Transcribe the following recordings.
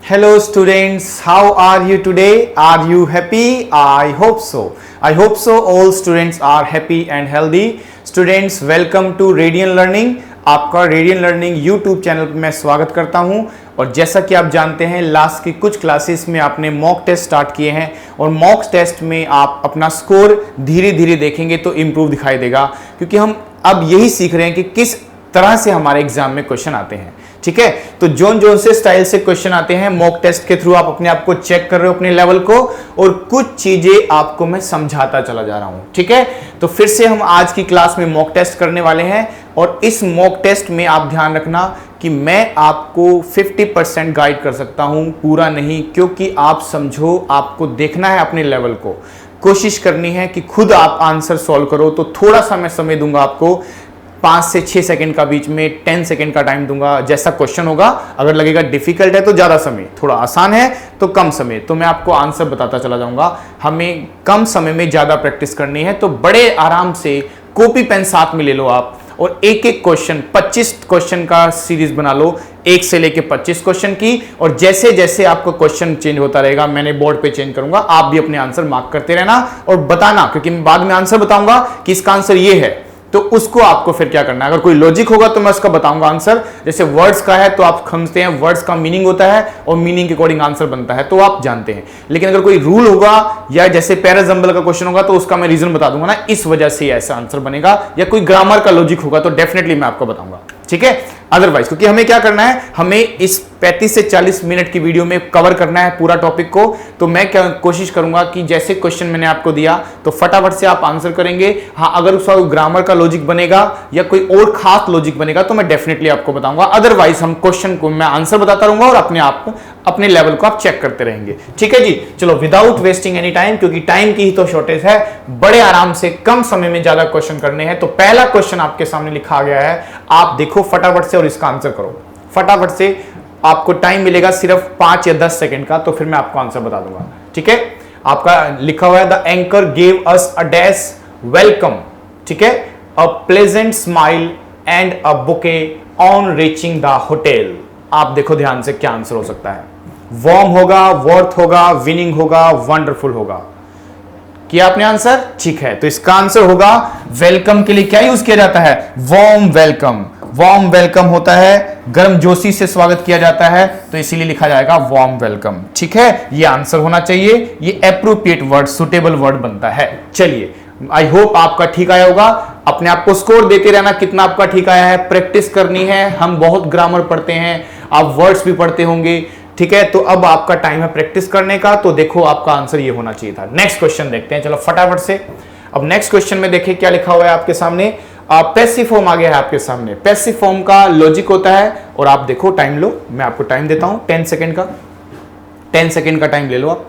Hello students, how are you today? Are you happy? I hope so. I hope so all students are happy and healthy. Students, welcome to Radiant Learning. आपका Radiant Learning YouTube channel पर मैं स्वागत करता हूं। और जैसा कि आप जानते हैं लास्ट की कुछ क्लासेस में आपने मॉक टेस्ट स्टार्ट किए हैं और मॉक टेस्ट में आप अपना स्कोर धीरे धीरे देखेंगे तो इम्प्रूव दिखाई देगा, क्योंकि हम अब यही सीख रहे हैं कि किस तरह से हमारे एग्जाम में क्वेश्चन आते हैं। ठीक है, तो जोन से स्टाइल से क्वेश्चन आते हैं मॉक टेस्ट के थ्रू आप अपने आप को चेक कर रहे हो अपने लेवल को, और कुछ चीजें आपको मैं समझाता चला जा रहा हूं। ठीक है, तो फिर से हम आज की क्लास में मॉक टेस्ट करने वाले हैं और इस मॉक टेस्ट में आप ध्यान रखना कि मैं आपको 50% गाइड कर सकता हूं, पूरा नहीं, क्योंकि आप समझो आपको देखना है अपने लेवल को, कोशिश करनी है कि खुद आप आंसर सॉल्व करो। तो थोड़ा सा मैं समय दूंगा आपको, 5 से 6 सेकंड का बीच में 10 सेकंड का टाइम दूंगा। जैसा क्वेश्चन होगा, अगर लगेगा डिफिकल्ट है तो ज्यादा समय, थोड़ा आसान है तो कम समय, तो मैं आपको आंसर बताता चला जाऊंगा। हमें कम समय में ज्यादा प्रैक्टिस करनी है, तो बड़े आराम से कॉपी पेन साथ में ले लो आप और एक एक क्वेश्चन 25 क्वेश्चन का सीरीज बना लो, 1 से लेके 25 क्वेश्चन की। और जैसे जैसे आपका क्वेश्चन चेंज होता रहेगा, मैंने बोर्ड पे चेंज करूंगा, आप भी अपने आंसर मार्क करते रहना और बताना, क्योंकि मैं बाद में आंसर बताऊंगा कि इसका आंसर ये है, तो उसको आपको फिर क्या करना है। अगर कोई लॉजिक होगा तो मैं उसका बताऊंगा आंसर। जैसे वर्ड्स का है तो आप समझते हैं वर्ड्स का मीनिंग होता है और मीनिंग के अकॉर्डिंग आंसर बनता है, तो आप जानते हैं। लेकिन अगर कोई रूल होगा या जैसे पैराजम्बल का क्वेश्चन होगा तो उसका मैं रीजन बता दूंगा ना, इस वजह से ऐसा आंसर बनेगा, या कोई ग्रामर का लॉजिक होगा तो डेफिनेटली मैं आपको बताऊंगा। ठीक है, अदरवाइज क्योंकि हमें क्या करना है, हमें इस 35 से 40 मिनट की वीडियो में कवर करना है पूरा टॉपिक को। तो मैं क्या कोशिश करूंगा कि जैसे क्वेश्चन मैंने आपको दिया तो फटाफट से आप आंसर करेंगे। हाँ, अगर उसका ग्रामर का लॉजिक बनेगा या कोई और खास लॉजिक बनेगा तो मैं डेफिनेटली आपको बताऊंगा। अदरवाइज हम क्वेश्चन को मैं आंसर बताता रहूंगा और अपने आप अपने लेवल को आप चेक करते रहेंगे। ठीक है जी, चलो विदाउट वेस्टिंग एनी टाइम, क्योंकि टाइम की ही तो शॉर्टेज है, बड़े आराम से कम समय में ज्यादा क्वेश्चन करने हैं। तो पहला क्वेश्चन आपके सामने लिखा गया है, आप देखो फटाफट से और इसका आंसर करो फटाफट से। आपको टाइम मिलेगा सिर्फ 5 या 10 सेकंड का, तो फिर मैं आपको आंसर बता दूंगा। ठीक है, आपका लिखा हुआ है the anchor gave us a dash welcome. ठीक है, a pleasant smile and a bouquet on reaching the hotel. आप देखो ध्यान से क्या आंसर हो सकता है। वार्म होगा, वर्थ होगा, विनिंग होगा, वंडरफुल होगा। किया आपने आंसर? ठीक है, तो इसका आंसर होगा वेलकम के लिए क्या यूज किया जाता है? Warm welcome. वार्म वेलकम होता है, गर्मजोशी से स्वागत किया जाता है, तो इसीलिए लिखा जाएगा वार्म वेलकम। ठीक है, ये आंसर होना चाहिए, ये एप्रोप्रिएट वर्ड, सुटेबल वर्ड बनता है। चलिए, आई होप आपका ठीक आया होगा। अपने आप को स्कोर देते रहना कितना आपका ठीक आया है, प्रैक्टिस करनी है। हम बहुत ग्रामर पढ़ते हैं, आप वर्ड्स भी पढ़ते होंगे। ठीक है, तो अब आपका टाइम है प्रैक्टिस करने का। तो देखो आपका आंसर ये होना चाहिए था। नेक्स्ट क्वेश्चन देखते हैं, चलो फटाफट से। अब नेक्स्ट क्वेश्चन में देखिए क्या लिखा हुआ है आपके सामने। पैसिव फॉर्म आ गया है आपके सामने। पैसिव फॉर्म का लॉजिक होता है, और आप देखो, टाइम लो, मैं आपको टाइम देता हूं 10 सेकंड का। 10 सेकंड का टाइम ले लो आप,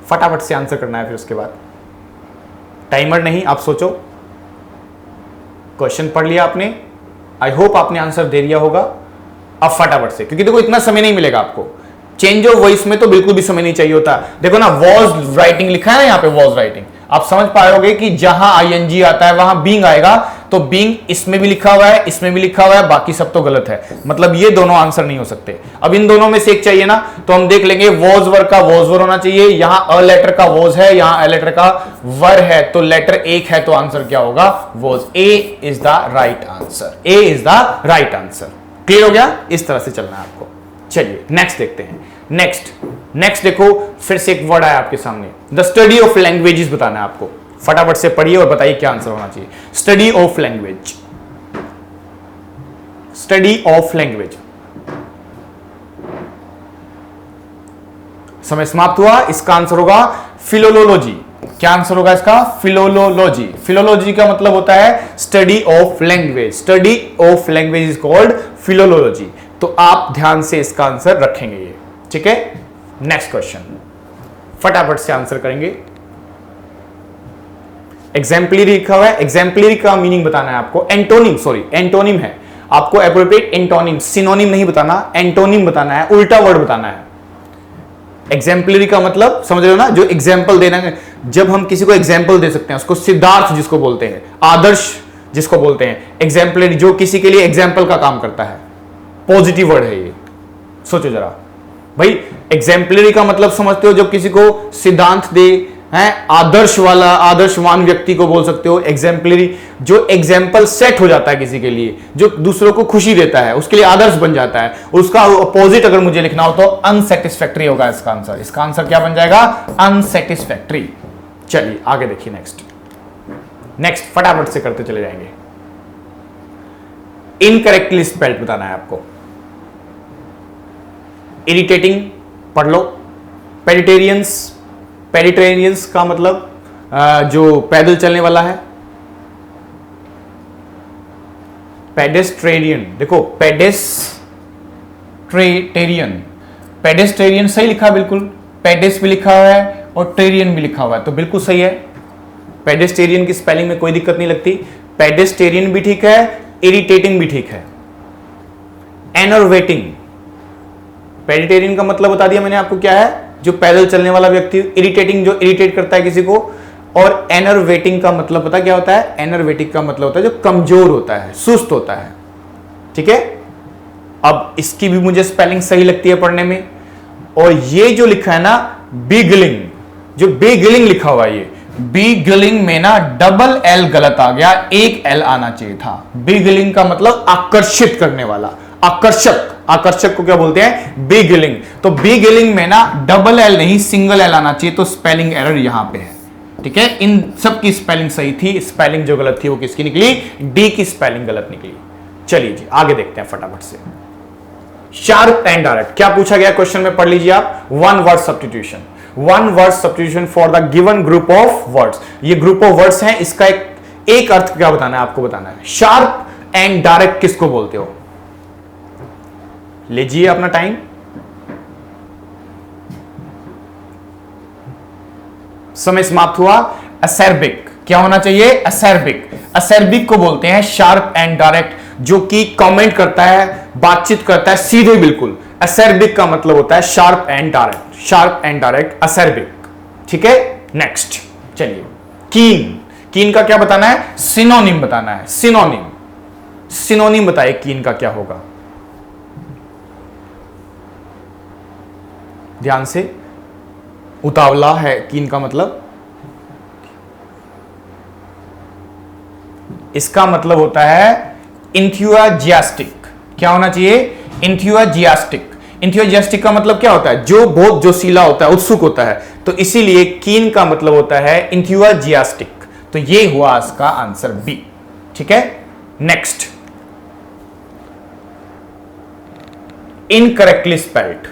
फटाफट से आंसर करना है। फिर उसके बाद टाइमर नहीं, आप सोचो। क्वेश्चन पढ़ लिया आपने, आई होप आपने आंसर दे दिया होगा। अब फटाफट से, क्योंकि देखो इतना समय नहीं मिलेगा आपको। चेंज ऑफ वॉइस में तो बिल्कुल भी समय नहीं चाहिए होता। देखो ना, वॉज राइटिंग लिखा है ना यहाँ पे, वॉज राइटिंग। आप समझ पाओगे कि जहां आईएनजी आता है वहां बीइंग आएगा, तो बीइंग इसमें भी लिखा हुआ है, इसमें भी लिखा हुआ है, बाकी सब तो गलत है। मतलब ये दोनों आंसर नहीं हो सकते। अब इन दोनों में से एक चाहिए ना, तो हम देख लेंगे। वॉज वर का वॉज वर होना चाहिए, यहां अ लेटर का वॉज है, यहां अ लेटर का वर है, तो लेटर एक है, तो आंसर क्या होगा? Was. A is the right answer. A is the right answer. Clear हो गया? इस तरह से चलना है आपको। चलिए नेक्स्ट देखते हैं। नेक्स्ट देखो, फिर से एक वर्ड आया आपके सामने, द स्टडी ऑफ लैंग्वेजेस बताना है आपको। फटाफट से पढ़िए और बताइए क्या आंसर होना चाहिए। Study of language, study of language. समय समाप्त हुआ। इसका आंसर होगा फिलोलॉजी। क्या आंसर होगा इसका? फिलोलॉजी। फिलोलॉजी का मतलब होता है study of language. Study of language is called philology. तो आप ध्यान से इसका आंसर रखेंगे ये। ठीक है, नेक्स्ट क्वेश्चन फटाफट से आंसर करेंगे। एग्जाम्पलरी लिखा हुआ है, एग्जाम्पलरी का मीनिंग बताना है आपको। एंटोनिम, सॉरी एंटोनिम है, आपको एप्रोप्रिएट एंटोनिम, सिनोनिम नहीं बताना, एंटोनिम बताना है, उल्टा वर्ड बताना है। एग्जाम्पलरी का मतलब समझ रहे हो ना, जो एग्जाम्पल देना है। जब हम किसी को एग्जाम्पल दे सकते हैं, उसको सिद्धार्थ जिसको बोलते हैं, आदर्श जिसको बोलते हैं, एग्जाम्पलरी जो किसी के लिए एग्जाम्पल का काम करता है, पॉजिटिव वर्ड है ये। सोचो जरा, भाई एग्जाम्पलरी का मतलब समझते हो, जब किसी को सिद्धांत दे, हैं आदर्श वाला, आदर्शवान व्यक्ति को बोल सकते हो एग्जाम्पलरी। जो एग्जाम्पल सेट हो जाता है किसी के लिए, जो दूसरों को खुशी देता है, उसके लिए आदर्श बन जाता है। उसका अपोजिट अगर मुझे लिखना हो तो अनसेटिस्फैक्टरी होगा इसका आंसर। इसका आंसर क्या बन जाएगा? अनसेटिस्फैक्टरी। चलिए आगे देखिए, नेक्स्ट फटाफट से करते चले जाएंगे। इनकरेक्टली स्पेल्ड बताना है आपको। इरिटेटिंग पढ़ लो। पेडिटेरियंस का मतलब जो पैदल चलने वाला है। पेडेस्ट्रेरियन, देखो पेडेस्ट्रेरियन सही लिखा है बिल्कुल। पेडेस भी लिखा हुआ है और ट्रेरियन भी लिखा हुआ है, तो बिल्कुल सही है। पेडेस्ट्रेरियन की स्पेलिंग में कोई दिक्कत नहीं लगती। पेडेस्ट्रेरियन भी ठीक है, इरिटेटिंग भी ठीक है। एनर्वेटिंग, पेडिटेरियन का मतलब बता दिया मैंने आपको क्या है, जो पैदल चलने वाला व्यक्ति। इरिटेटिंग, जो इरिटेट करता है किसी को। और एनर्वेटिंग का मतलब पता क्या होता है? एनर्वेटिक का मतलब होता है जो कमजोर होता है, सुस्त होता है। ठीक है, अब इसकी भी मुझे स्पेलिंग सही लगती है पढ़ने में। और ये जो लिखा है ना बिगलिंग, जो बिगलिंग लिखा हुआ है, ये बिगलिंग में ना डबल एल गलत आ गया, एक एल आना चाहिए था। बिगलिंग का मतलब आकर्षित करने वाला, आकर्षक। आकर्षक को क्या बोलते हैं? बिगलिंग। तो बिगलिंग में ना डबल एल नहीं सिंगल एल आना चाहिए, तो स्पेलिंग एरर यहां पे है। ठीक है, इन सब की स्पेलिंग सही थी, स्पेलिंग जो गलत थी वो किसकी निकली? डी की स्पेलिंग गलत निकली। चलिए जी आगे देखते हैं फटाफट से। शार्प एंड डायरेक्ट क्या पूछा गया क्वेश्चन में, पढ़ लीजिए आप। One word substitution, one word substitution for the given group of words. ये ग्रुप ऑफ वर्ड्स हैं, इसका एक अर्थ क्या बताना है आपको, बताना है। शार्प एंड डायरेक्ट किसको बोलते हो? लीजिए अपना टाइम। समय समाप्त हुआ। एसेर्बिक क्या होना चाहिए? एसेर्बिक। एसेर्बिक को बोलते हैं शार्प एंड डायरेक्ट, जो कि कमेंट करता है, बातचीत करता है सीधे बिल्कुल। एसेर्बिक का मतलब होता है sharp and direct, sharp and direct acerbic. ठीक है, नेक्स्ट चलिए। कीन, कीन का क्या बताना है? सिनोनिम बताना है। सिनोनिम, सिनोनिम बताइए कीन का क्या होगा? ध्यान से, उतावला है कीन का मतलब। इसका मतलब होता है इंथुजियास्टिक। क्या होना चाहिए? इंथुजियास्टिक। इंथुजियास्टिक का मतलब क्या होता है? जो बहुत जोशीला होता है, उत्सुक होता है। तो इसीलिए कीन का मतलब होता है इंथुजियास्टिक। तो ये हुआ इसका आंसर बी। ठीक है, next. Incorrectly spelled,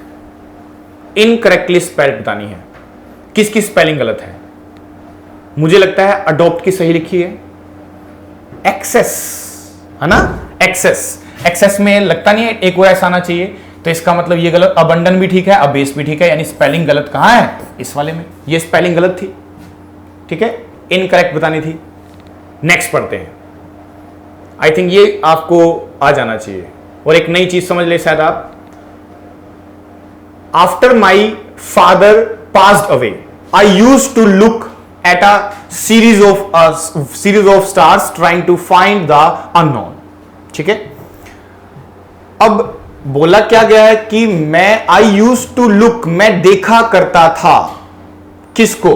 incorrectly spelled बतानी है। किसकी स्पेलिंग गलत है? मुझे लगता है अडॉप्ट की सही लिखी है। एक्सेस है ना, एक्सेस। एक्सेस में लगता नहीं है एक और ऐसा आना चाहिए, तो इसका मतलब ये गलत। अबंडन भी ठीक है, अबेस भी ठीक है, यानी स्पेलिंग गलत कहां है? इस वाले में। ये स्पेलिंग गलत थी। ठीक है, इनकरेक्ट बतानी थी। नेक्स्ट पढ़ते हैं। आई थिंक ये आपको आ जाना चाहिए। और एक नई चीज समझ ले शायद आप। After my father passed away, I used to look at a series of stars trying to find the unknown. ठीक है, अब बोला क्या गया है कि मैं I used to look, मैं देखा करता था। किसको?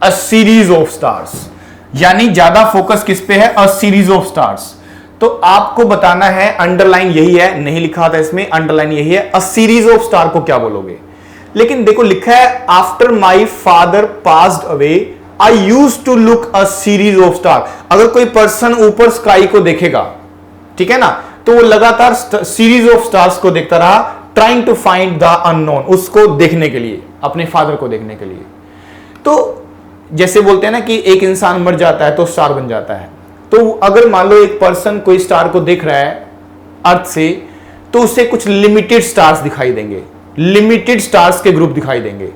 A series of stars, यानी ज्यादा फोकस किस पे है? A series of stars। तो आपको बताना है, अंडरलाइन यही है, नहीं लिखा था इसमें, अंडरलाइन यही है। A series of star को क्या बोलोगे? लेकिन देखो लिखा है after my father passed away I use to look a series of star. अगर कोई पर्सन ऊपर स्काई को देखेगा, ठीक है ना, तो वो लगातार सीरीज ऑफ स्टार्स को देखता रहा, trying to find the unknown, उसको देखने के लिए, अपने फादर को देखने के लिए। तो जैसे बोलते हैं ना कि एक इंसान मर जाता है तो स्टार बन जाता है। तो अगर मान लो एक पर्सन कोई स्टार को देख रहा है अर्थ से, तो उसे कुछ लिमिटेड स्टार्स दिखाई देंगे, लिमिटेड स्टार्स के ग्रुप दिखाई देंगे।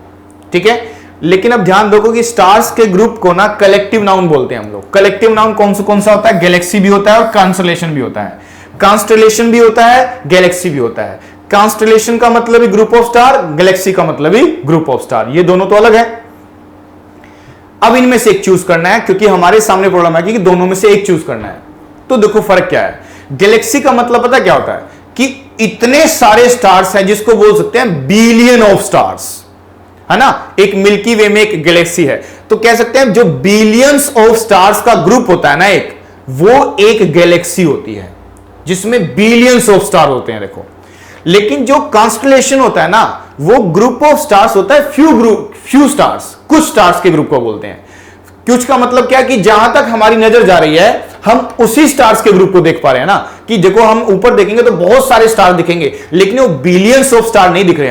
ठीक है, लेकिन अब ध्यान रखो कि स्टार्स के ग्रुप को ना कलेक्टिव नाउन बोलते हैं हम लोग। कलेक्टिव नाउन कौन सा होता है? गैलेक्सी भी होता है और कॉन्स्टलेशन भी होता है। कॉन्स्टलेशन भी होता है, गैलेक्सी भी होता है। कॉन्स्टलेशन का मतलब ही ग्रुप ऑफ स्टार, गैलेक्सी का मतलब ही ग्रुप ऑफ स्टार। ये दोनों तो अलग है। अब इनमें से एक चूज करना है, क्योंकि हमारे सामने प्रॉब्लम है कि दोनों में से एक चूज करना है। तो देखो फर्क क्या है। गैलेक्सी का मतलब पता क्या होता है कि इतने सारे स्टार्स हैं जिसको बोल सकते हैं बिलियन ऑफ स्टार्स, है ना। एक मिल्की वे में एक गैलेक्सी है, तो कह सकते हैं जो बिलियंस ऑफ स्टार्स का ग्रुप होता है ना एक, वो एक गैलेक्सी होती है जिसमें बिलियंस ऑफ स्टार होते हैं, देखो। लेकिन जो कॉन्स्टलेशन होता है ना, वो ग्रुप ऑफ स्टार्स होता है, फ्यू स्टार्स, कुछ स्टार्स के ग्रुप को बोलते हैं। कुछ का मतलब क्या कि जहां तक हमारी नजर जा रही है हम उसी स्टार्स के ग्रुप को देख पा रहे हैं ना, कि देखो हम ऊपर देखेंगे तो बहुत सारे स्टार दिखेंगे, लेकिन वो बिलियंस ऑफ स्टार नहीं दिख रहे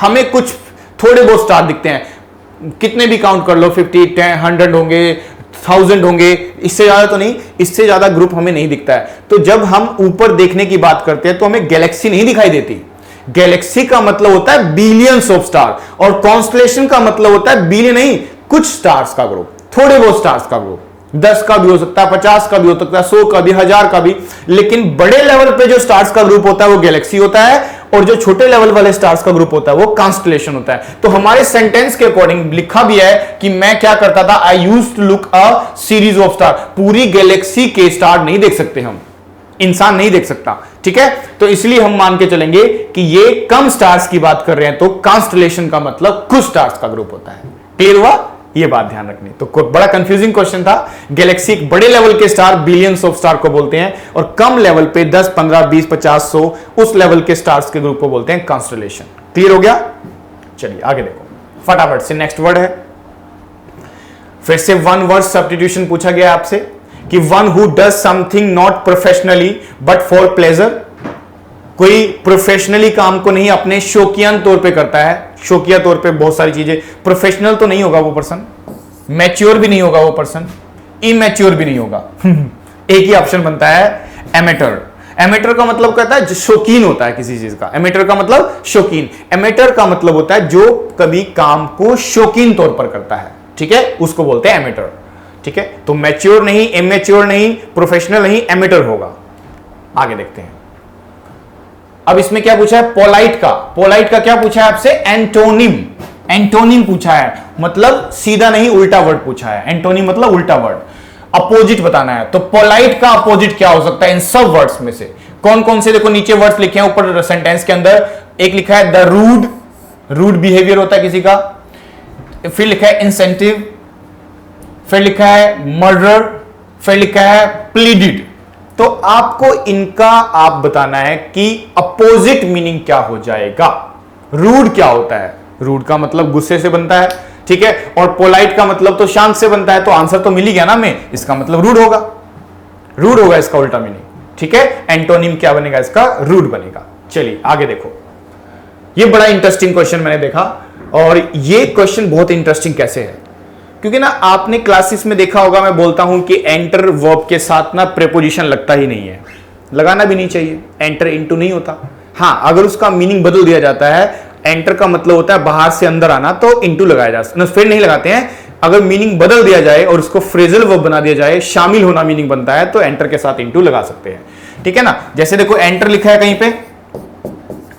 हमें कुछ थोड़े बहुत स्टार दिखते हैं। कितने भी काउंट कर लो, 50, 10, 100 होंगे, 1000 होंगे, इससे ज्यादा तो नहीं, इससे ज्यादा ग्रुप हमें नहीं दिखता है। तो जब हम ऊपर देखने की बात करते हैं तो हमें गैलेक्सी नहीं दिखाई देती। गैलेक्सी का मतलब होता है बिलियंस ऑफ स्टार, और कॉन्स्टलेशन का मतलब होता है बिलियन नहीं, कुछ स्टार्स का ग्रुप, थोड़े बहुत स्टार्स का ग्रुप। 10 का भी हो सकता है, 50 का भी हो सकता है, 100 का भी, 1000 का भी। लेकिन बड़े लेवल पे जो स्टार्स का ग्रुप होता है वो गैलेक्सी होता है, और जो छोटे लेवल वाले स्टार्स का ग्रुप होता है वो कॉन्स्टलेशन होता है। तो हमारे सेंटेंस के अकॉर्डिंग लिखा भी है कि मैं क्या करता था, I used to look a series of star. पूरी गैलेक्सी के स्टार नहीं देख सकते हम, इंसान नहीं देख सकता, ठीक है। तो इसलिए हम मान के चलेंगे कि ये कम स्टार्स की बात कर रहे हैं, तो कॉन्स्टलेशन का मतलब कुछ स्टार्स का ग्रुप होता है। क्लियर हुआ, ये बात ध्यान रखनी। तो बड़ा कंफ्यूजिंग क्वेश्चन था। गैलेक्सी एक बड़े लेवल के स्टार बिलियंस ऑफ स्टार को बोलते हैं, और कम लेवल पे 10, 15, 20, 50, 100 उस लेवल के स्टार्स के ग्रुप को बोलते हैं कॉन्स्टलेशन। क्लियर हो गया। चलिए आगे देखो, फटाफट से नेक्स्ट वर्ड है। फिर से वन वर्ड सब्स्टिट्यूशन पूछा गया आपसे कि one who does something not professionally but for pleasure. कोई प्रोफेशनली काम को नहीं, अपने शौकियान तौर पे करता है। शौकिया तौर पे बहुत सारी चीजें। प्रोफेशनल तो नहीं होगा वो पर्सन, मैच्योर भी नहीं होगा वो पर्सन, इमैच्योर भी नहीं होगा। एक ही ऑप्शन बनता है, एमेटर। एमेटर का मतलब कहता है शौकीन होता है किसी चीज का। एमेटर का मतलब शौकीन। एमेटर का मतलब होता है जो कभी काम को शौकीन तौर पर करता है, ठीक है, उसको बोलते हैं एमेटर, ठीक है। तो मैच्योर नहीं, इमैच्योर नहीं, प्रोफेशनल नहीं, एमेटर होगा। आगे देखते हैं। अब इसमें क्या पूछा है, पोलाइट का। पोलाइट का क्या पूछा है आपसे, एंटोनिम। एंटोनिम पूछा है, मतलब सीधा नहीं उल्टा वर्ड पूछा है। एंटोनिम मतलब उल्टा वर्ड, अपोजिट बताना है। तो पोलाइट का अपोजिट क्या हो सकता है इन सब वर्ड्स में से? कौन कौन से, देखो नीचे वर्ड्स लिखे हैं ऊपर सेंटेंस के अंदर। एक लिखा है द रूड, रूड बिहेवियर होता है किसी का। फिर लिखा है इंसेंटिव, फिर लिखा है मर्डर, फिर लिखा है प्लीडेड। तो आपको इनका आप बताना है कि अपोजिट मीनिंग क्या हो जाएगा। रूड क्या होता है? रूड का मतलब गुस्से से बनता है, ठीक है, और पोलाइट का मतलब तो शांत से बनता है। तो आंसर तो मिल ही गया ना हमें, इसका मतलब रूड होगा। रूड होगा इसका उल्टा मीनिंग, ठीक है। एंटोनिम क्या बनेगा इसका? रूड बनेगा। चलिए आगे देखो, ये बड़ा इंटरेस्टिंग क्वेश्चन मैंने देखा। और ये क्वेश्चन बहुत इंटरेस्टिंग कैसे है, क्योंकि ना आपने क्लासेस में देखा होगा, मैं बोलता हूं कि एंटर वर्ब के साथ ना प्रेपोजिशन लगता ही नहीं है, लगाना भी नहीं चाहिए। एंटर इनटू नहीं होता। हां, अगर उसका मीनिंग बदल दिया जाता है, एंटर का मतलब होता है बाहर से अंदर आना, तो इनटू लगाया जा सकता है, फिर नहीं लगाते हैं। अगर मीनिंग बदल दिया जाए और उसको फ्रेजल वर्ब बना दिया जाए, शामिल होना मीनिंग बनता है, तो एंटर के साथ इनटू लगा सकते हैं, ठीक है ना। जैसे देखो एंटर लिखा है कहीं पे,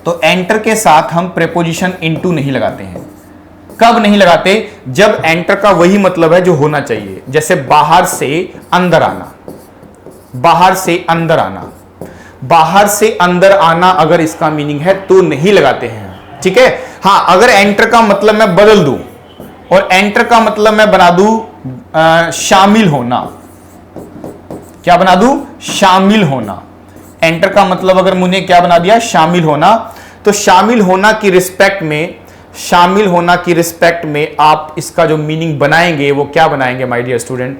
तो एंटर के साथ हम प्रेपोजिशन इनटू नहीं लगाते हैं। कब नहीं लगाते? जब एंटर का वही मतलब है जो होना चाहिए। जैसे बाहर से अंदर आना, बाहर से अंदर आना, बाहर से अंदर आना अगर इसका मीनिंग है तो नहीं लगाते हैं, ठीक है। हां, अगर एंटर का मतलब मैं बदल दूं और एंटर का मतलब मैं बना दूं शामिल होना, क्या बना दूं? शामिल होना। एंटर का मतलब अगर मुझे क्या बना दिया? शामिल होना। तो शामिल होना की रिस्पेक्ट में, शामिल होना की रिस्पेक्ट में आप इसका जो मीनिंग बनाएंगे वो क्या बनाएंगे माय डियर स्टूडेंट?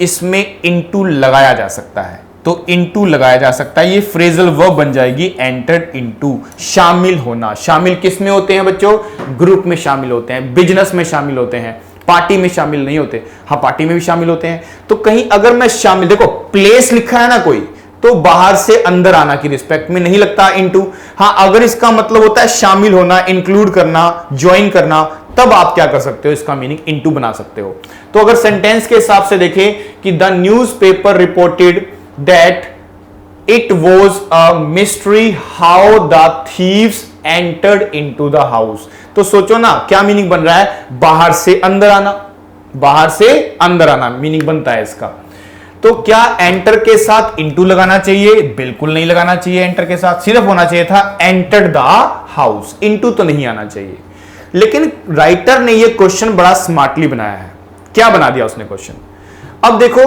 इसमें इनटू लगाया जा सकता है। तो इनटू लगाया जा सकता है, ये फ्रेजल वर्ब बन जाएगी एंटर्ड इनटू। शामिल होना, शामिल किस में होते हैं बच्चों? ग्रुप में शामिल होते हैं, बिजनेस में शामिल होते हैं, पार्टी में शामिल नहीं होते। हाँ, पार्टी में भी शामिल होते हैं। तो कहीं अगर मैं शामिल, देखो प्लेस लिखा है ना कोई, तो बाहर से अंदर आना की रिस्पेक्ट में नहीं लगता इनटू। हां, अगर इसका मतलब होता है शामिल होना, इंक्लूड करना, ज्वाइन करना, तब आप क्या कर सकते हो? इसका मीनिंग इनटू बना सकते हो। तो अगर सेंटेंस के हिसाब से देखें कि the newspaper reported that it was a mystery how the thieves entered into the house, तो सोचो ना क्या मीनिंग बन रहा है? बाहर से अंदर आना, बाहर से अंदर आना मीनिंग बनता है इसका। तो क्या एंटर के साथ इनटू लगाना चाहिए? बिल्कुल नहीं लगाना चाहिए एंटर के साथ, सिर्फ होना चाहिए था एंटर द हाउस, इनटू तो नहीं आना चाहिए। लेकिन राइटर ने ये क्वेश्चन बड़ा स्मार्टली बनाया है। क्या बना दिया उसने क्वेश्चन? अब देखो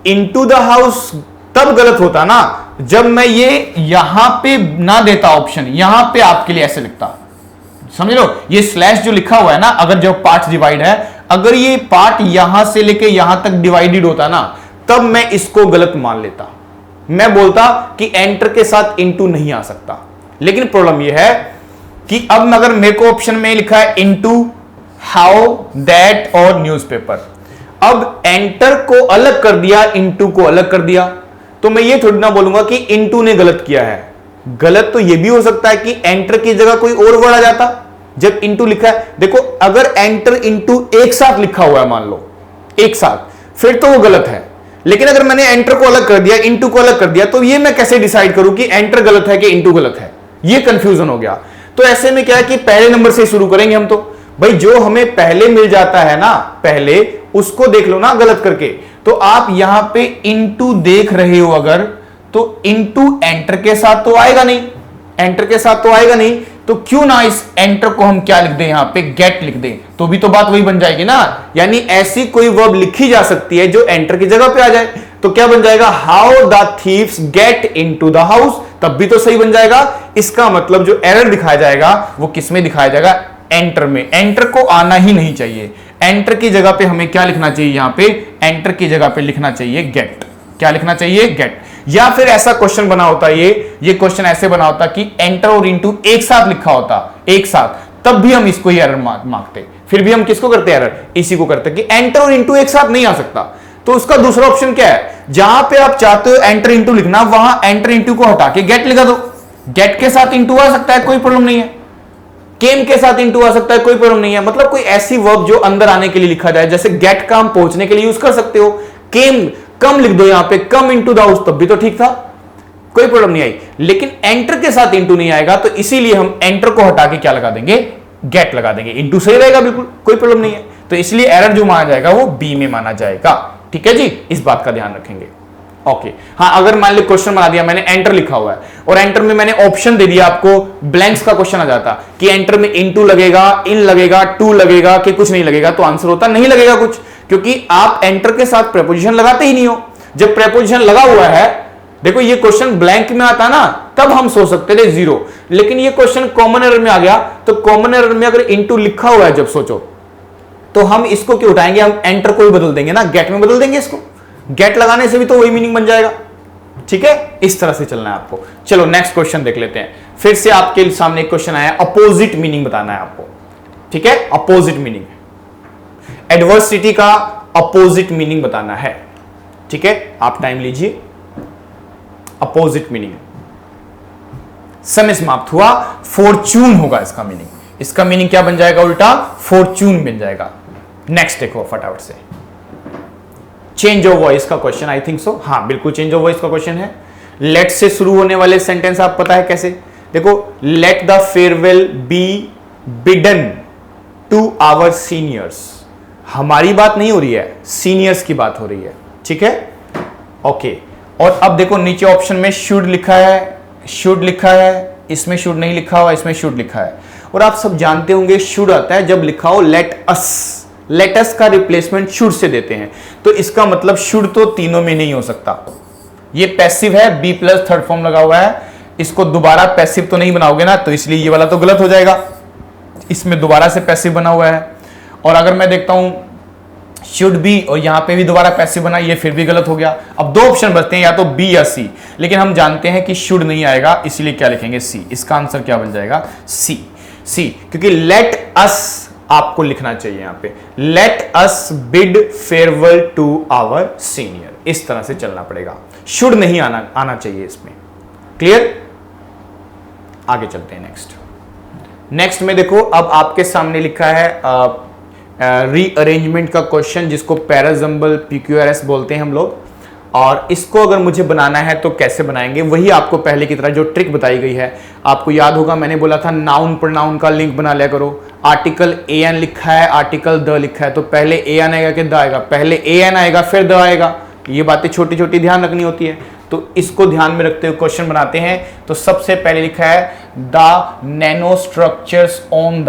इनटू द हाउस तब गलत होता ना जब मैं ये यहां पे ना देता ऑप्शन, यहां पे आपके लिए ऐसे लिखता, समझ लो ये स्लैश जो लिखा हुआ है ना, अगर जो पार्ट डिवाइड है, अगर ये पार्ट यहां से लेके यहां तक डिवाइडेड होता ना, तब मैं इसको गलत मान लेता, मैं बोलता कि एंटर के साथ इनटू नहीं आ सकता। लेकिन प्रॉब्लम यह है कि अब अगर मेरे को ऑप्शन में लिखा है इनटू, हाउ, दैट और न्यूज़पेपर, अब एंटर को अलग कर दिया, इनटू को अलग कर दिया, तो मैं ये थोड़ी ना बोलूंगा कि इनटू ने गलत किया है। गलत तो ये भी हो सकता है कि एंटर की जगह कोई और वर्ड आ जाता जब इनटू लिखा है। देखो अगर एंटर इनटू एक साथ लिखा हुआ है, मान लो एक साथ, फिर तो वो गलत है। लेकिन अगर मैंने एंटर को अलग कर दिया, इनटू को अलग कर दिया, तो ये मैं कैसे डिसाइड करूं कि एंटर गलत है कि इनटू गलत है? ये कंफ्यूजन हो गया। तो ऐसे में क्या है कि पहले नंबर से शुरू करेंगे हम। तो भाई जो हमें पहले मिल जाता है ना, पहले उसको देख लो ना गलत करके। तो आप यहां पे इनटू देख रहे हो अगर, तो इनटू एंटर के साथ तो आएगा नहीं, एंटर के साथ तो आएगा नहीं, तो क्यों ना इस एंटर को हम क्या लिख दें, यहां पे गेट लिख दें, तो भी तो बात वही बन जाएगी ना। यानी ऐसी कोई वर्ब लिखी जा सकती है जो एंटर की जगह पे आ जाए, तो क्या बन जाएगा, how the thieves get into the house, तब भी तो सही बन जाएगा। इसका मतलब जो एरर दिखाया जाएगा वो किस में दिखाया जाएगा, एंटर में। एंटर को आना ही नहीं चाहिए, एंटर की जगह पे हमें क्या लिखना चाहिए, यहां पे एंटर की जगह पे लिखना चाहिए गेट। क्या लिखना चाहिए, गेट। या फिर ऐसा क्वेश्चन बना होता, ये क्वेश्चन ऐसे बना होता कि एंटर और इनटू एक साथ लिखा होता, एक साथ, तब भी हम इसको एरर मांगते। फिर भी हम किसको करते एरर, इसी को करते कि एंटर और इनटू एक साथ नहीं आ सकता। तो उसका दूसरा ऑप्शन क्या है, जहां पे आप चाहते हो एंटर इनटू लिखना, वहां एंटर इनटू को हटा के गेट लिखा दो। गेट के साथ इनटू आ सकता है, कोई प्रॉब्लम नहीं है। केम के साथ इनटू आ सकता है, कोई प्रॉब्लम नहीं है। मतलब कोई ऐसी वर्ब जो अंदर आने के लिए लिखा जाए, जैसे गेट का हम पहुंचने के लिए यूज कर सकते हो। केम, कम लिख दो यहां पे, कम इनटू द हाउस, तब भी तो ठीक था, कोई प्रॉब्लम नहीं आई। लेकिन एंटर के साथ इनटू नहीं आएगा, तो इसीलिए हम एंटर को हटा के क्या लगा देंगे, गेट लगा देंगे। इनटू सही रहेगा, बिल्कुल कोई प्रॉब्लम नहीं है। तो इसलिए एरर जो माना जाएगा वो बी में माना जाएगा। ठीक है जी, इस बात का ध्यान रखेंगे। ओके हाँ, अगर मान लो क्वेश्चन बना दिया मैंने, एंटर लिखा हुआ है और एंटर में मैंने ऑप्शन दे दिया आपको, ब्लैंक्स का क्वेश्चन आ जाता कि एंटर में इनटू लगेगा, इन लगेगा, टू लगेगा कि कुछ नहीं लगेगा, तो आंसर होता नहीं लगेगा कुछ, क्योंकि आप एंटर के साथ प्रेपोजिशन लगाते ही नहीं हो। जब प्रेपोजिशन लगा हुआ है, देखो ये क्वेश्चन ब्लैंक में आता ना, तब हम सोच सकते थे जीरो, लेकिन ये क्वेश्चन कॉमन एरर में आ गया, तो कॉमन एरर में अगर इनटू लिखा हुआ है, जब सोचो तो हम इसको क्यों उठाएंगे, हम एंटर को ही बदल देंगे ना, गेट में बदल देंगे इसको। गेट लगाने से भी तो वही मीनिंग बन जाएगा। ठीक है, इस तरह से चलना है आपको। चलो नेक्स्ट क्वेश्चन देख लेते हैं। फिर से आपके सामने एक क्वेश्चन आया, अपोजिट मीनिंग बताना है आपको। ठीक है, अपोजिट मीनिंग, एडवर्सिटी का अपोजिट मीनिंग बताना है। ठीक है, आप टाइम लीजिए। अपोजिट मीनिंग, समय समाप्त हुआ, फॉर्चून होगा इसका मीनिंग। इसका मीनिंग क्या बन जाएगा, उल्टा फॉर्चून बन जाएगा। नेक्स्ट देखो फटाफट से, चेंज ऑफ वॉइस का क्वेश्चन, आई थिंक सो, हाँ बिल्कुल चेंज ऑफ वॉइस का क्वेश्चन है। लेट से शुरू होने वाले सेंटेंस आप पता है कैसे, देखो, let the farewell be bidden to our seniors. हमारी बात नहीं हो रही है, सीनियर्स की बात हो रही है। ठीक है, ओके। और अब देखो नीचे ऑप्शन में शुड लिखा है, शुड लिखा है, इसमें शुड नहीं लिखा हुआ, इसमें शुड लिखा है। और आप सब जानते होंगे शुड आता है जब लिखा हो लेट अस, लेट अस का रिप्लेसमेंट शुड से देते हैं, तो इसका मतलब शुड तो तीनों में नहीं हो सकता। ये पैसिव है, बी प्लस थर्ड फॉर्म लगा हुआ है, इसको दोबारा पैसिव तो नहीं बनाओगे ना, तो इसलिए ये वाला तो गलत हो जाएगा। इसमें दोबारा से पैसिव बना हुआ है। और अगर मैं देखता हूं शुड बी और यहां पे भी दोबारा पैसिव बना, ये फिर भी गलत हो गया। अब दो ऑप्शन बचते हैं, या तो बी या सी, लेकिन हम जानते हैं कि शुड नहीं आएगा, इसलिए क्या लिखेंगे, सी। इसका आंसर क्या बन जाएगा, सी। सी, क्योंकि लेट अस आपको लिखना चाहिए यहां पे, let us bid farewell to our senior, इस तरह से चलना पड़ेगा। शुड नहीं आना चाहिए इसमें। क्लियर, आगे चलते हैं नेक्स्ट में देखो, अब आपके सामने लिखा है रीअरेंजमेंट का क्वेश्चन, जिसको पैराजम्बल PQRS बोलते हैं हम लोग। और इसको अगर मुझे बनाना है तो कैसे बनाएंगे, वही आपको पहले की तरह जो ट्रिक बताई गई है। आपको याद होगा मैंने बोला था नाउन प्रोनाउन का लिंक बना लिया करो। आर्टिकल an लिखा है, आर्टिकल द लिखा है, तो पहले an आएगा कि द आएगा, पहले an आएगा फिर द आएगा, ये बातें छोटी छोटी ध्यान रखनी होती है, तो इसको ध्यान में रखते हुए क्वेश्चन बनाते हैं। तो सबसे पहले लिखा है the nano structures on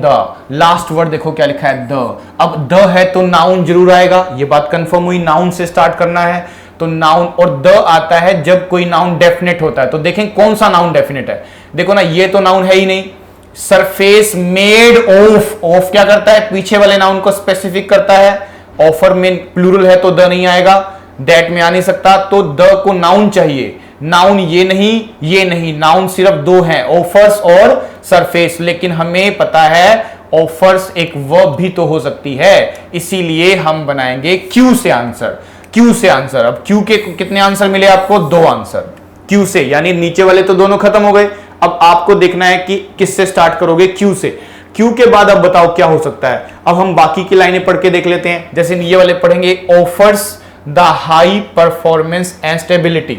the last word देखो क्या लिखा है, द। अब द है तो नाउन जरूर आएगा, ये बात कंफर्म हुई, नाउन से स्टार्ट करना है। तो नाउन और द आता है जब कोई नाउन डेफिनेट होता है। तो देखें कौन सा नाउन डेफिनेट है, देखो ना, ये तो नाउन है ही नहीं। सरफेस मेड ऑफ, ऑफ क्या करता है, पीछे वाले नाउन को स्पेसिफिक करता है। ऑफर में प्लूरल है तो द नहीं आएगा, दैट में आ नहीं सकता, तो द को नाउन चाहिए। नाउन ये नहीं, नाउन सिर्फ दो हैं, ऑफर्स और सरफेस। लेकिन हमें पता है ऑफर्स एक वर्ब भी तो हो सकती है, इसीलिए हम बनाएंगे क्यू से आंसर। क्यू से आंसर, अब क्यू के कितने आंसर मिले आपको, 2 आंसर क्यू से, यानी नीचे वाले तो दोनों खत्म हो गए। अब आपको देखना है कि किससे स्टार्ट करोगे, क्यू से। क्यू के बाद अब बताओ क्या हो सकता है। अब हम बाकी की लाइनें पढ़ के देख लेते हैं। जैसे ये वाले पढ़ेंगे, offers the high performance and stability.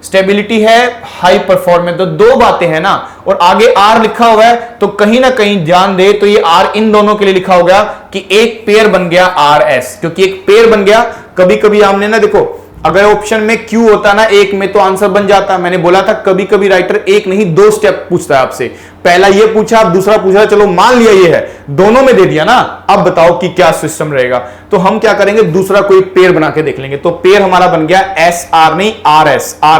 Stability है, हाई परफॉर्मेंस, तो 2 बातें हैं ना, और आगे आर लिखा हुआ है, तो कहीं ना कहीं ध्यान दे तो ये आर इन दोनों के लिए लिखा हो गया कि एक पेयर बन गया आर एस, क्योंकि एक पेयर बन गया। कभी कभी हमने ना, देखो अगर ऑप्शन में क्यू होता ना एक में तो आंसर बन जाता। मैंने बोला था कभी कभी राइटर एक नहीं 2 स्टेप पूछता है आपसे, पहला ये पूछा, अब दूसरा पूछा, चलो मान लिया ये है, दोनों में दे दिया ना, अब बताओ कि क्या सिस्टम रहेगा। तो हम क्या करेंगे, दूसरा कोई पेयर बना के देख लेंगे। तो पेयर हमारा बन गया एस आर नहीं आर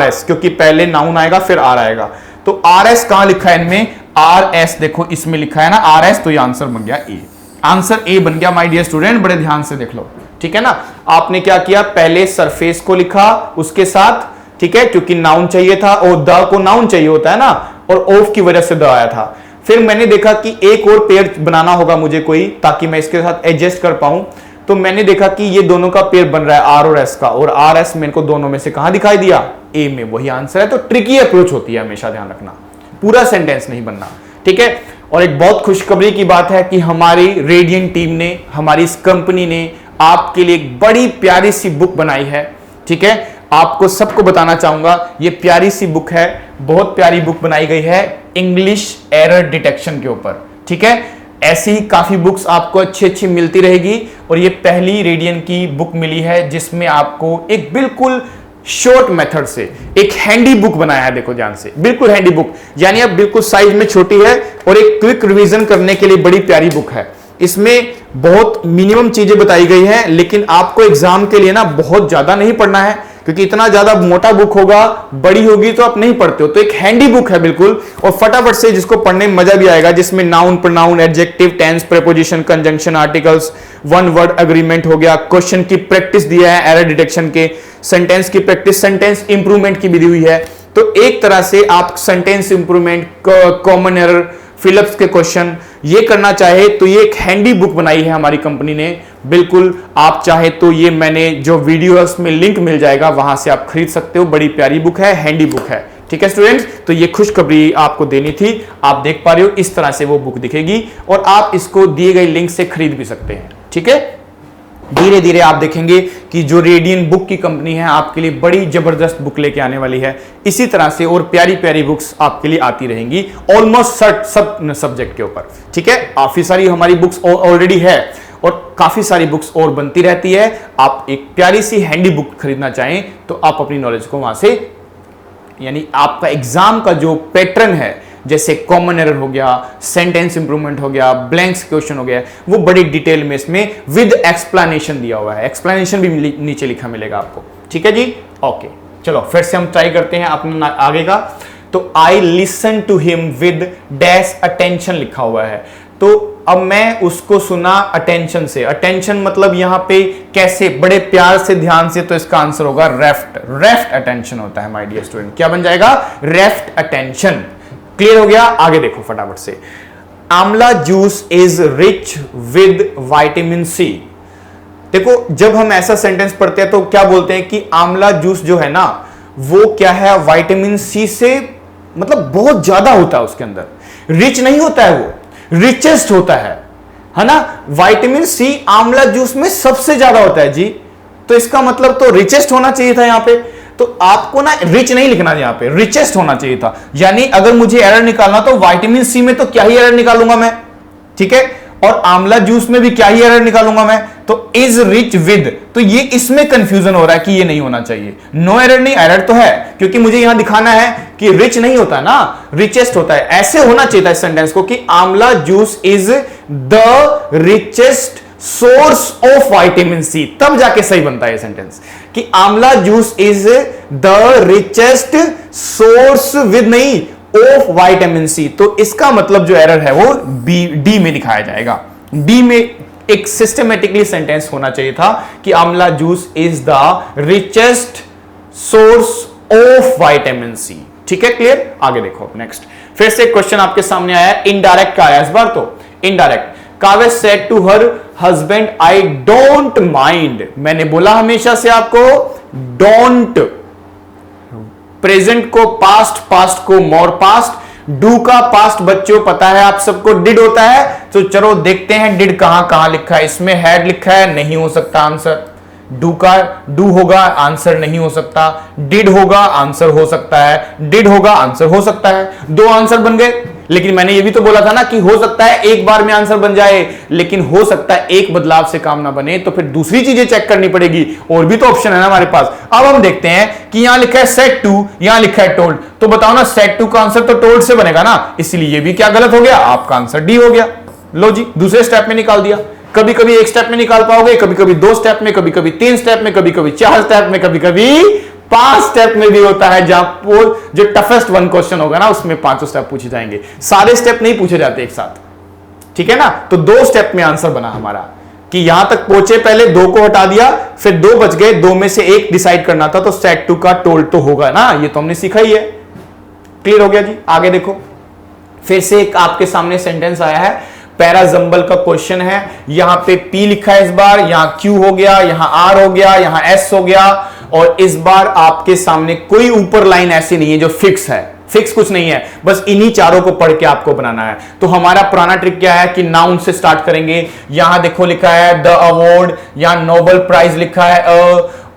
एस, क्योंकि पहले नाउन आएगा फिर आर आएगा। तो आर एस कहां लिखा है इनमें, आर एस देखो इसमें लिखा है ना आर एस, तो ये आंसर बन गया ए। आंसर ए बन गया माय डियर स्टूडेंट, बड़े ध्यान से देख लो, ठीक है ना। आपने क्या किया, पहले सरफेस को लिखा उसके साथ, ठीक है, क्योंकि नाउन चाहिए था और द को नाउन चाहिए होता है ना, और ऑफ की वजह से द आया था। फिर मैंने देखा कि एक और पेयर बनाना होगा मुझे कोई, ताकि मैं इसके साथ एडजस्ट कर पाऊं। तो मैंने देखा कि ये दोनों का पेयर बन रहा है आर और एस का, और आर एस मेरे को दोनों में से कहां दिखाई दिया, ए में, वही आंसर है। तो ट्रिकी अप्रोच होती है, हमेशा ध्यान रखना, पूरा सेंटेंस नहीं बनना, ठीक है। और एक बहुत खुशखबरी की बात है कि हमारी रेडियंट टीम ने, हमारी इस कंपनी ने आपके लिए एक बड़ी प्यारी सी बुक बनाई है, ठीक है। आपको सबको बताना चाहूंगा, ये प्यारी सी बुक है, बहुत प्यारी बुक बनाई गई है इंग्लिश एरर डिटेक्शन के ऊपर, ठीक है। ऐसी ही काफी बुक्स आपको अच्छी अच्छी मिलती रहेगी, और ये पहली रेडियन की बुक मिली है जिसमें आपको एक बिल्कुल शॉर्ट मेथड से एक हैंडी बुक बनाया है। देखो ध्यान से, बिल्कुल हैंडी बुक, यानी अब बिल्कुल साइज में छोटी है और एक क्विक रिवीजन करने के लिए बड़ी प्यारी बुक है। इसमें बहुत मिनिमम चीजें बताई गई हैं, लेकिन आपको एग्जाम के लिए ना बहुत ज्यादा नहीं पढ़ना है, क्योंकि इतना ज्यादा मोटा बुक होगा, बड़ी होगी तो आप नहीं पढ़ते हो। तो एक हैंडी बुक है बिल्कुल, और फटाफट से जिसको पढ़ने में मजा भी आएगा, जिसमें noun, pronoun, adjective, tense, preposition, conjunction, articles, one word agreement हो गया, क्वेश्चन की प्रैक्टिस दिया है एरर डिटेक्शन के, सेंटेंस की प्रैक्टिस, सेंटेंस इंप्रूवमेंट की भी दी हुई है। तो एक तरह से आप सेंटेंस इंप्रूवमेंट, कॉमन एरर, फिलिप्स के क्वेश्चन ये करना चाहे तो ये एक हैंडी बुक बनाई है हमारी कंपनी ने। बिल्कुल आप चाहे तो ये मैंने जो वीडियोस में लिंक मिल जाएगा वहां से आप खरीद सकते हो, बड़ी प्यारी बुक है, हैंडी बुक है, ठीक है स्टूडेंट्स। तो ये खुशखबरी आपको देनी थी, आप देख पा रहे हो इस तरह से वो बुक दिखेगी, और आप इसको दिए गए लिंक से खरीद भी सकते हैं, ठीक है। धीरे धीरे आप देखेंगे कि जो रेडियन बुक की कंपनी है आपके लिए बड़ी जबरदस्त बुक लेके आने वाली है। इसी तरह से और प्यारी प्यारी बुक्स आपके लिए आती रहेंगी, ऑलमोस्ट सब सब्जेक्ट के ऊपर, ठीक है। काफी सारी हमारी बुक्स ऑलरेडी है, और काफी सारी बुक्स और बनती रहती है। आप एक प्यारी सी हैंडी बुक खरीदना चाहें तो आप अपनी नॉलेज को वहां से, यानी आपका एग्जाम का जो पैटर्न है, जैसे कॉमन एरर हो गया, सेंटेंस इंप्रूवमेंट हो गया, ब्लैंक्स क्वेश्चन हो गया, वो बड़ी डिटेल में इसमें विद एक्सप्लेनेशन दिया हुआ है। एक्सप्लेनेशन भी नीचे लिखा मिलेगा आपको, ठीक है जी। ओके, चलो फिर से हम ट्राई करते हैं अपना आगे का। तो I listen to him with dash attention लिखा हुआ है, तो अब मैं उसको सुना अटेंशन से। अटेंशन मतलब यहां पे कैसे, बड़े प्यार से, ध्यान से, तो इसका आंसर होगा रेफ्ट अटेंशन होता है माय डियर स्टूडेंट। क्या बन जाएगा, रेफ्ट अटेंशन। क्लियर हो गया, आगे देखो फटाफट से। Amla juice is rich with vitamin C. देखो जब हम ऐसा सेंटेंस पढ़ते हैं तो क्या बोलते हैं कि आंवला जूस जो है ना वो क्या है, विटामिन सी से मतलब बहुत ज्यादा होता है उसके अंदर। रिच नहीं होता है वो, रिचेस्ट होता है ना। विटामिन सी आंवला जूस में सबसे ज्यादा होता है जी, तो इसका मतलब तो रिचेस्ट होना चाहिए था यहां पे। तो आपको ना रिच नहीं लिखना, यहां पे रिचेस्ट होना चाहिए था। यानी अगर मुझे एरर निकालना तो विटामिन सी में तो क्या ही एरर निकालूंगा मैं, ठीक है। और आंवला जूस में भी क्या ही एरर निकालूंगा मैं, तो इज रिच विद, तो ये इसमें कंफ्यूजन हो रहा है कि ये नहीं होना चाहिए। नो एरर नहीं, एरर तो है, क्योंकि मुझे यहां दिखाना है कि रिच नहीं होता ना, रिचेस्ट होता है। ऐसे होना चाहिए था इस सेंटेंस को कि amla juice is the richest source of vitamin C, तब जाके सही बनता है ये सेंटेंस कि amla juice is the richest source with नहीं ऑफ विटामिन सी। तो इसका मतलब जो एरर है वो बी डी में दिखाया जाएगा। डी में एक सिस्टमेटिकली सेंटेंस होना चाहिए था कि amla juice is the richest source of vitamin C. ठीक है, क्लियर? आगे देखो नेक्स्ट, फिर से क्वेश्चन आपके सामने आया, इनडायरेक्ट का आया इस बार। तो indirect, Kavya said to her husband I don't mind. मैंने बोला हमेशा से आपको डोंट, प्रेजेंट को पास्ट, पास्ट को मोर पास्ट, डू का पास्ट बच्चों पता है आप सबको डिड होता है। तो चलो देखते हैं डिड कहां कहां लिखा है। इसमें हैड लिखा है, नहीं हो सकता आंसर। डू का डू होगा, आंसर नहीं हो सकता। डिड होगा, आंसर हो सकता है। डिड होगा, आंसर हो सकता है। दो आंसर बन गए, लेकिन मैंने ये भी तो बोला था ना कि हो सकता है एक बार में आंसर बन जाए, लेकिन हो सकता है एक बदलाव से काम ना बने, तो फिर दूसरी चीजें चेक करनी पड़ेगी। और भी तो ऑप्शन है ना हमारे पास। अब हम देखते हैं कि यहां लिखा है सेड टू, यहां लिखा है टोल्ड, तो बताओ ना सेड टू का आंसर तो टोल्ड से बनेगा ना, इसलिए ये भी क्या गलत हो गया, आपका आंसर डी हो गया। लो जी, दूसरे स्टेप में निकाल दिया। कभी कभी एक स्टेप में निकाल पाओगे, कभी कभी दो स्टेप में, कभी कभी तीन स्टेप में, कभी कभी चार स्टेप में, कभी कभी 5 स्टेप में भी होता है, जहां जो टफेस्ट वन क्वेश्चन होगा ना उसमें 5 स्टेप पूछे जाएंगे। सारे स्टेप नहीं पूछे जाते एक साथ, ठीक है ना। तो 2 स्टेप में आंसर बना हमारा कि यहां तक पहुंचे, पहले 2 को हटा दिया, फिर 2 बच गए, 2 में से एक डिसाइड करना था, तो सेट 2 का टोल्ड तो होगा ना, ये तो हमने सीखा ही है। क्लियर हो गया जी? आगे देखो, फिर से एक आपके सामने सेंटेंस आया है, पैराजंबल का क्वेश्चन है। यहां पे P लिखा है इस बार, यहां Q हो गया, यहां R हो गया, यहां S हो गया, और इस बार आपके सामने कोई ऊपर लाइन ऐसी नहीं है जो फिक्स है। फिक्स कुछ नहीं है, बस इन्हीं चारों को पढ़ के आपको बनाना है। तो हमारा पुराना ट्रिक क्या है कि नाउन से स्टार्ट करेंगे। यहां देखो लिखा है द अवार्ड, यहां नोबेल प्राइज लिखा है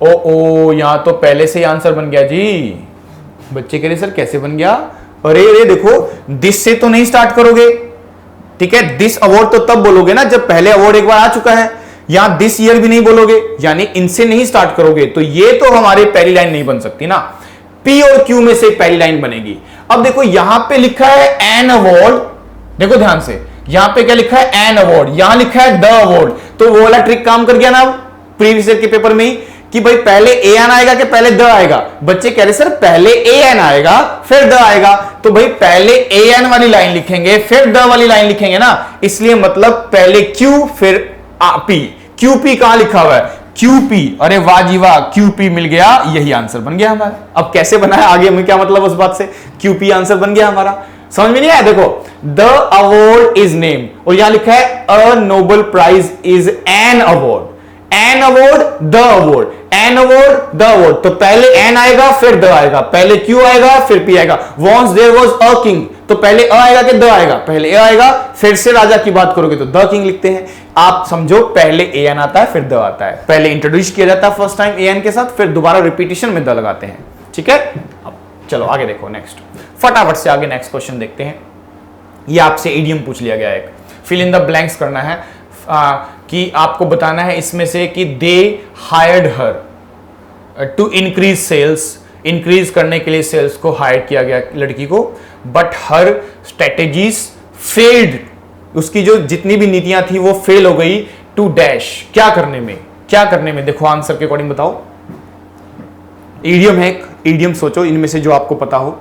ओ, यहां तो पहले से ही आंसर बन गया जी। बच्चे कह रहे सर कैसे बन गया? अरे देखो, दिस से तो नहीं स्टार्ट करोगे, ठीक है। दिस अवार्ड तो तब बोलोगे ना जब पहले अवार्ड एक बार आ चुका है। यहां दिस ईयर भी नहीं बोलोगे, यानी इनसे नहीं स्टार्ट करोगे, तो ये तो हमारी पहली लाइन नहीं बन सकती ना। P और Q में से पहली लाइन बनेगी। अब देखो यहां पे लिखा है एन अवार्ड, देखो ध्यान से, यहां पे क्या लिखा है एन अवार्ड, यहां लिखा है द अवार्ड, तो वो वाला ट्रिक काम कर गया ना प्रीवियस ईयर के पेपर में ही कि भाई पहले ए एन आएगा कि पहले द आएगा। बच्चे कह रहे सर पहले ए एन आएगा फिर द आएगा, तो भाई पहले ए एन वाली लाइन लिखेंगे फिर द वाली लाइन लिखेंगे ना, इसलिए मतलब पहले क्यू फिर पी। क्यूपी कहां लिखा हुआ है? क्यूपी, अरे वाह जी वाह, क्यूपी मिल गया, यही आंसर बन गया हमारा। अब कैसे बना है आगे में क्या मतलब उस बात से, क्यूपी आंसर बन गया हमारा। समझ में नहीं आया? देखो द अवार्ड इज नेम, और यहां लिखा है a Nobel prize is an award, an award the award, an award the award, तो पहले एन आएगा फिर द आएगा, पहले क्यू आएगा फिर पी आएगा। Once there was a king, तो पहले अ आएगा कि द आएगा? पहले ए आएगा, फिर से राजा की बात करोगे तो द किंग लिखते हैं। आप समझो पहले ए एन आता है फिर द आता है, पहले इंट्रोड्यूस किया जाता है फर्स्ट टाइम ए एन के साथ, फिर दोबारा रिपीटिशन में द लगाते हैं, ठीक है। अब चलो आगे देखो नेक्स्ट, फटाफट से आगे नेक्स्ट क्वेश्चन देखते हैं। ये आपसे इडियम पूछ लिया गया, एक फिल इन द ब्लैंक्स करना है कि आपको बताना है इसमें से कि they hired her to increase sales, increase करने के लिए सेल्स को हायर किया गया लड़की को, बट हर स्ट्रेटेजीज फेल्ड, उसकी जो जितनी भी नीतियां थी वो फेल हो गई टू डैश, क्या करने में, क्या करने में? देखो आंसर के अकॉर्डिंग बताओ। ईडियम है, ईडियम सोचो इनमें से जो आपको पता हो,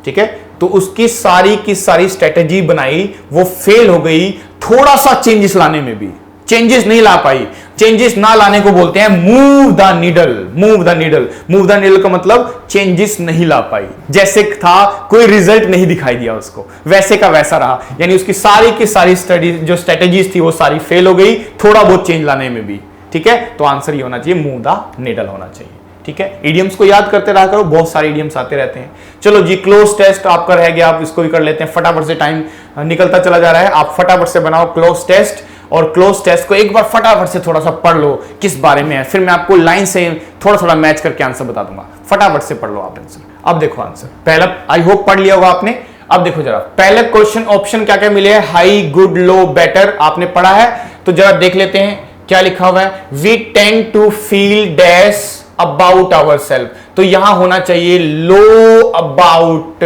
ठीक है। तो उसकी सारी की सारी स्ट्रेटेजी बनाई, वो फेल हो गई थोड़ा सा चेंजेस लाने में भी, चेंजेस नहीं ला पाई। चेंजेस ना लाने को बोलते हैं move the needle, move the needle. Move the needle का मतलब चेंजेस नहीं ला पाई, जैसे था कोई रिजल्ट नहीं दिखाई दिया उसको, वैसे का वैसा रहा, यानी उसकी सारी की सारी स्टडी जो स्ट्रेटेजीज थी वो सारी फेल हो गई, थोड़ा बहुत चेंज लाने में भी, ठीक है। तो आंसर ये होना चाहिए मूव द नीडल होना चाहिए, ठीक है। इडियम्स को याद करते रहा करो, बहुत सारे इडियम्स आते रहते हैं। चलो जी क्लोज टेस्ट आपका रह गया, आप इसको भी कर लेते हैं, फटाफट से टाइम निकलता चला जा रहा है, आप फटाफट से बनाओ क्लोज टेस्ट, और क्लोज टेस्ट को एक बार फटाफट से थोड़ा सा पढ़ लो किस बारे में है, फिर मैं आपको लाइन से थोड़ा थोड़ा मैच करके आंसर बता दूंगा। फटाफट से पढ़ लो आप आंसर। अब देखो आंसर, पहला आई होप पढ़ लिया होगा आपने। अब देखो जरा, पहले क्वेश्चन ऑप्शन क्या क्या मिले हैं, हाई, गुड, लो, बेटर, आपने पढ़ा है, तो जरा देख लेते हैं क्या लिखा हुआ है। We tend to feel dash about our self, तो यहां होना चाहिए लो अबाउट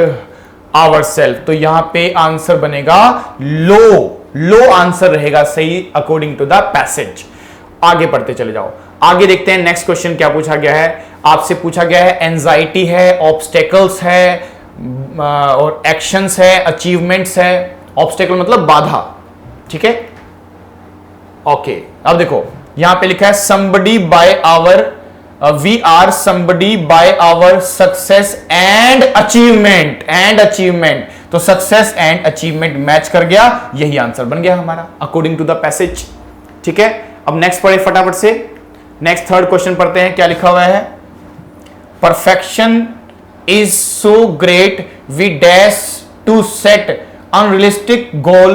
आवर सेल्फ, तो यहां पे आंसर बनेगा लो आंसर रहेगा सही अकॉर्डिंग टू द पैसेज। आगे पढ़ते चले जाओ, आगे देखते हैं नेक्स्ट क्वेश्चन क्या पूछा गया है। आपसे पूछा गया है एंजाइटी है, ऑब्स्टेकल्स है और एक्शंस है, अचीवमेंट्स है। ऑब्स्टेकल मतलब बाधा, ठीक है, ओके। अब देखो यहां पे लिखा है somebody by our we are somebody by our success and achievement, तो सक्सेस एंड अचीवमेंट मैच कर गया, यही आंसर बन गया हमारा अकॉर्डिंग टू द पैसेज, ठीक है। अब नेक्स्ट पढ़े फटाफट से, नेक्स्ट थर्ड क्वेश्चन पढ़ते हैं क्या लिखा हुआ है। Perfection is so great we dash to set unrealistic goal,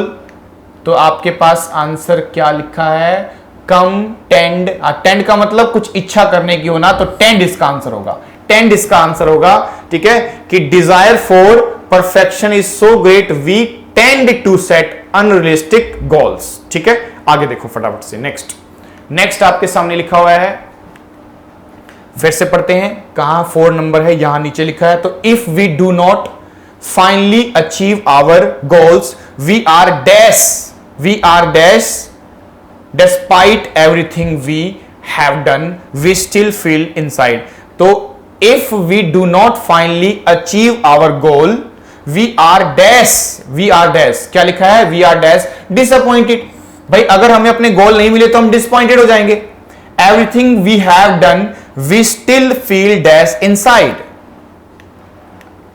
तो आपके पास आंसर क्या लिखा है, कम टेंड, टेंड का मतलब कुछ इच्छा करने की होना, तो टेंड इसका आंसर होगा, टेंड इसका आंसर होगा, ठीक है, कि desire for perfection is so great we tend to set unrealistic goals, ठीक है। आगे देखो फटाफट से, नेक्स्ट आपके सामने लिखा हुआ है, फिर से पढ़ते हैं, कहां 4 नंबर है, यहां नीचे लिखा है, तो if we do not finally achieve our goals we are dash despite everything we have done we still feel inside, तो if we do not finally achieve our goal we are dash, क्या लिखा है, we are dash disappointed. भाई अगर हमें अपने गोल नहीं मिले तो हम डिसअपॉइंटेड हो जाएंगे। Everything we have done we still feel dash inside,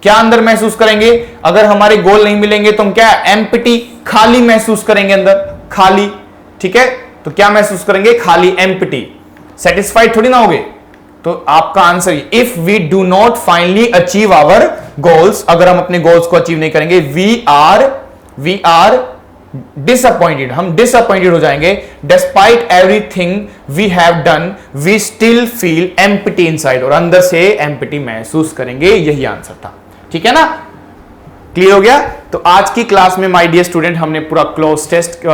क्या अंदर महसूस करेंगे, अगर हमारे गोल नहीं मिलेंगे तो हम क्या, एम्प्टी, खाली महसूस करेंगे, अंदर खाली, ठीक है, तो क्या महसूस करेंगे, खाली, एम्प्टी, सेटिस्फाइड थोड़ी ना होगे। तो आपका answer if we do not finally achieve our goals, अगर हम अपने गोल्स को अचीव नहीं करेंगे, वी आर डिसअपॉइंटेड, हम डिसअपॉइंटेड हो जाएंगे। Despite everything we have done we still feel empty inside, और अंदर से एम्प्टी महसूस करेंगे, यही आंसर था, ठीक है ना, क्लियर हो गया। तो आज की क्लास में माय डियर स्टूडेंट हमने पूरा क्लोज टेस्ट कर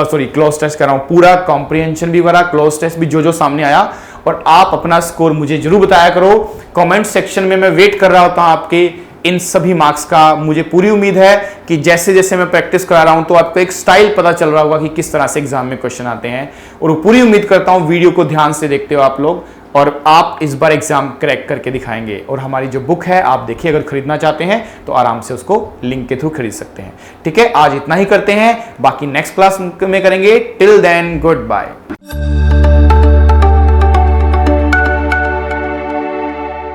रहा हूं, पूरा कॉम्प्रिहेंशन भी भरा, क्लोज टेस्ट भी जो सामने आया, और आप अपना स्कोर मुझे जरूर बताया करो कमेंट सेक्शन में, मैं वेट कर रहा होता हूं आपके इन सभी मार्क्स का। मुझे पूरी उम्मीद है कि जैसे जैसे मैं प्रैक्टिस करा रहा हूं तो आपको एक स्टाइल पता चल रहा होगा कि किस तरह से एग्जाम में क्वेश्चन आते हैं, और पूरी उम्मीद करता हूं वीडियो को ध्यान से देखते हो आप लोग, और आप इस बार एग्जाम क्रैक करके दिखाएंगे। और हमारी जो बुक है आप देखिए, अगर खरीदना चाहते हैं तो आराम से उसको लिंक के थ्रू खरीद सकते हैं, ठीक है। आज इतना ही करते हैं, बाकी नेक्स्ट क्लास में करेंगे। Till then good bye.